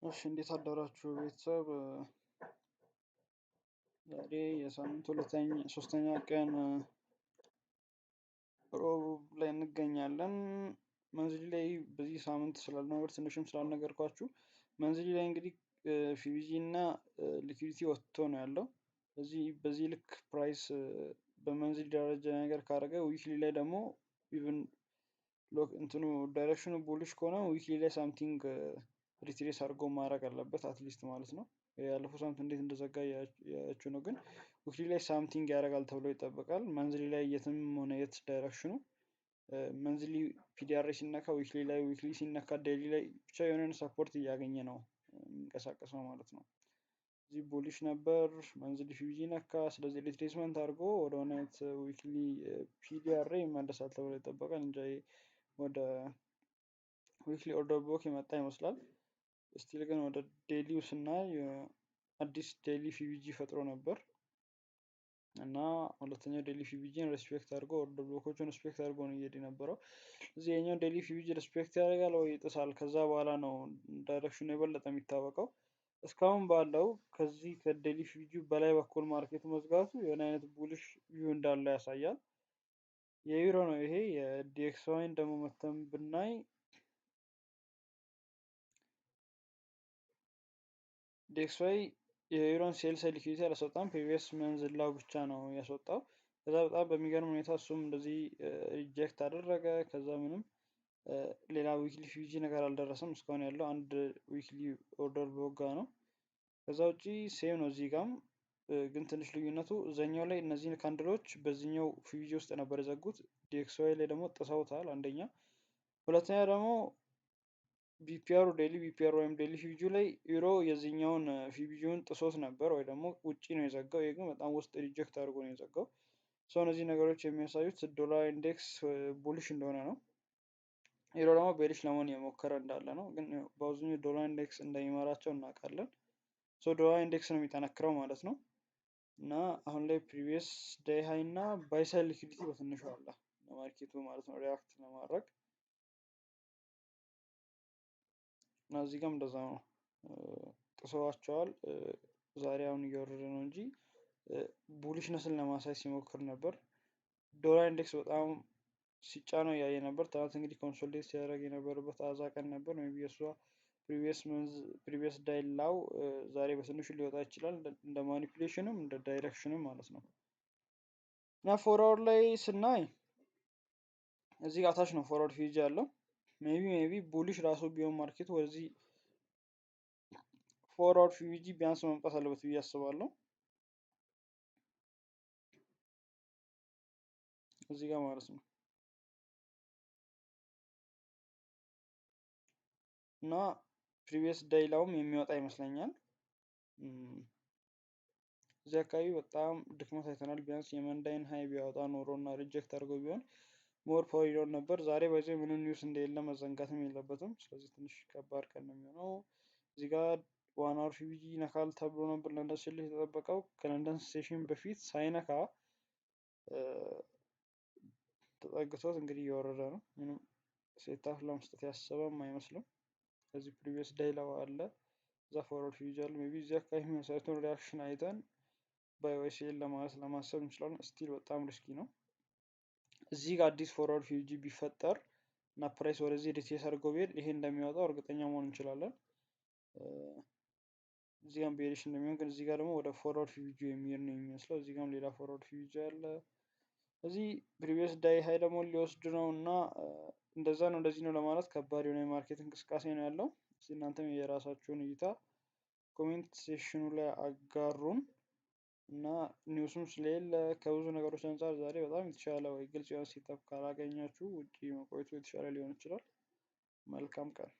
እሺ እንዴት አደራችሁ ቤተሰብ? ዛሬ የሳምንቱ ሶስተኛ ቀን ሮብ ላይ እንገኛለን። መንዝሊ ላይ በዚህ ሳምንት ስላልነበር ትንሽም ስላልነገርኳችሁ መንዝሊ ላይ እንግዲህ ፊቪጂ እና ሊኩዊዲቲ ወጥቶ ነው ያለው። በዚህ ልክ ፕራይስ በመንዝሊ ደረጃ ነገር ካደረገ ዊክሊ ላይ ደግሞ ኢቭን እንትኑ ዳይሬክሽኑ ቡሊሽ ከሆነ ዊክሊ ላይ ሳምቲንግ ሪትሬስ አድርጎ ማድረግ አለበት አትሊስት ማለት ነው። ያለፈው ሳምንት እንዴት እንደዘጋ ያያችሁ ነው። ግን ዊክሊ ላይ ሳምቲንግ ያደርጋል ተብሎ ይጠበቃል። መንዝሊ ላይ የትም ሆነ የት ዳይሬክሽኑ መንዝሊ ፒዲአር ሲነካ ዊክሊ ላይ፣ ዊክሊ ሲነካ ዴይሊ ላይ ብቻ የሆነን ሰፖርት እያገኘ ነው የሚንቀሳቀሰው ማለት ነው። እዚህ ቡሊሽ ነበር፣ መንዝሊ ፊቪጂ ነካ። ስለዚህ ሪትሬስመንት አድርጎ ወደ ሆነ አይነት ዊክሊ ፒዲአር ይመለሳል ተብሎ ይጠበቃል እንጂ ወደ ዊክሊ ኦርደር ብሎክ የመጣ ይመስላል። ስቲል ግን ወደ ዴሊው ስናይ አዲስ ዴሊ ፊቪጂ ፈጥሮ ነበር እና ሁለተኛው ዴሊ ፊቪጂን ሬስፔክት አድርጎ ኦርደር ብሎኮቹን ሬስፔክት አድርጎ ነው እየሄደ የነበረው። እዚህ የኛው ዴሊ ፊቪጂ ሬስፔክት ያደርጋል ወይ ይጥሳል? ከዛ በኋላ ነው ዳይሬክሽኑ የበለጠ የሚታወቀው። እስካሁን ባለው ከዚህ ከዴሊ ፊቪጂ በላይ በኩል ማርኬቱ መዝጋቱ የሆነ አይነት ቡሊሽ ቪው እንዳለ ያሳያል። የዩሮ ነው ይሄ። የዲኤክስዋይን ደግሞ መተን ብናይ ዲኤክስዋይ የዩሮን ሴል ሳይድ ሊኩዊዲቲ አላስወጣም። ፕሪቪየስ መንዝላው ብቻ ነው ያስወጣው። ከዛ በጣም በሚገርም ሁኔታ እሱም እንደዚህ ሪጀክት አደረገ። ከዛ ምንም ሌላ ዊክሊ ፊቪጂ ነገር አልደረሰም። እስካሁን ያለው አንድ ዊክሊ ኦርደር ብሎክ ጋ ነው። ከዛ ውጪ ሴም ነው። እዚህ ጋም ግን ትንሽ ልዩነቱ እዛኛው ላይ እነዚህን ካንድሎች በዚህኛው ፊቪጂ ውስጥ ነበር የዘጉት። ዲኤክስዋይ ላይ ደግሞ ጥሰውታል አንደኛ። ሁለተኛ ደግሞ ቢፒአሩ ዴሊ ቢፒአር ወይም ዴሊ ፊቪጂ ላይ ዩሮ የዚህኛውን ፊቪጂውን ጥሶት ነበር ወይ ደግሞ ውጪ ነው የዘጋው። ይሄ ግን በጣም ውስጥ ሪጀክት አድርጎ ነው የዘጋው። ሰው እነዚህ ነገሮች የሚያሳዩት ዶላር ኢንዴክስ ቡሊሽ እንደሆነ ነው። ዩሮ ደግሞ ቤሪሽ ለመሆን የሞከረ እንዳለ ነው። ግን በአብዛኛው ዶላር ኢንዴክስ እንደሚመራቸው እናውቃለን። ዶላር ኢንዴክስ ነው የሚጠነክረው ማለት ነው። እና አሁን ላይ ፕሪቪየስ ዴይ ሃይ እና ባይሳይድ ሊኩዊዲቲ በትንሹ አለ ለማርኬቱ ማለት ነው ሪያክት ለማድረግ እና እዚህ ጋም እንደዛ ነው ጥሰዋቸዋል። ዛሬ አሁን እየወረደ ነው እንጂ ቡሊሽነስን ለማሳየት ሲሞክር ነበር። ዶላር ኢንዴክስ በጣም ሲጫነው እያየ ነበር። ትናንት እንግዲህ ኮንሶሊዴት ሲያደርግ የነበረበት አዛ ቀን ነበር። ሜይ ቢ የእሷ ፕሪቪየስ ዳይላው ዛሬ በትንሹ ሊወጣ ይችላል እንደ ማኒፑሌሽንም እንደ ዳይሬክሽንም ማለት ነው። እና ፎርዋርድ ላይ ስናይ እዚህ ጋር ታች ነው ፎርዋርድ ፊቪጂ ያለው። ሜይ ቢ ቡሊሽ ራሱ ቢሆን ማርኬቱ ወደዚህ ፎርዋርድ ፊቪጂ ቢያንስ መምጣት አለበት ብዬ አስባለሁ። እዚህ ጋር ማለት ነው እና ፕሪቪየስ ዳይላውም የሚወጣ ይመስለኛል። እዚህ አካባቢ በጣም ድክመት አይተናል። ቢያንስ የመንዳይን ሀይ ቢያወጣ ኖሮ እና ሪጀክት አድርገው ቢሆን ሞር ፓወር ይኖር ነበር። ዛሬ በዚህ ምንም ኒውስ እንደሌለ መዘንጋትም የለበትም። ስለዚህ ትንሽ ከባድ ቀን ነው የሚሆነው። እዚህ ጋር ዋን አወር ፊቪጂ ይነካል ተብሎ ነበር ለንደን ሴል የተጠበቀው። ከለንደን ሴሽን በፊት ሳይነካ ተጠግቶት እንግዲህ እየወረደ ነው። ምንም ሴታፍ ለመስጠት ያሰበም አይመስልም። ከዚህ ፕሪቪየስ ዳይላው አለ፣ እዛ ፎርዋርድ ፊቪጂ አለ። ሜይ ቢ እዚህ አካባቢ የሚያሳዩትን ሪያክሽን አይተን ባይ ወይ ሴል ለማለት ለማሰብ እንችላለን። ስቲል በጣም ሪስኪ ነው። እዚህ ጋር አዲስ ፎርዋርድ ፊቪጂ ቢፈጠር እና ፕራይስ ወደዚህ ሪቴስ አድርጎ ቢሄድ ይሄ እንደሚወጣው እርግጠኛ መሆን እንችላለን። እዚህ ጋም ቤሪሽ እንደሚሆን፣ ግን እዚህ ጋር ደግሞ ወደ ፎርዋርድ ፊቪጂ የሚሄድ ነው የሚመስለው። እዚህ ጋም ሌላ ፎርዋርድ ፊቪጂ አለ። እዚህ ፕሪቪየስ ዳይ ሃይ ደግሞ ሊወስድ ነው እና እንደዛ ነው እንደዚህ ነው ለማለት ከባድ የሆነ የማርኬት እንቅስቃሴ ነው ያለው። እናንተም የራሳችሁን እይታ ኮሜንት ሴክሽኑ ላይ አጋሩን እና ኒውስም ስለሌለ ከብዙ ነገሮች አንፃር ዛሬ በጣም የተሻለ ወይ ግልጽ የሆነ ሴታፕ ካላገኛችሁ ውጪ መቆየቱ የተሻለ ሊሆን ይችላል። መልካም ቀን።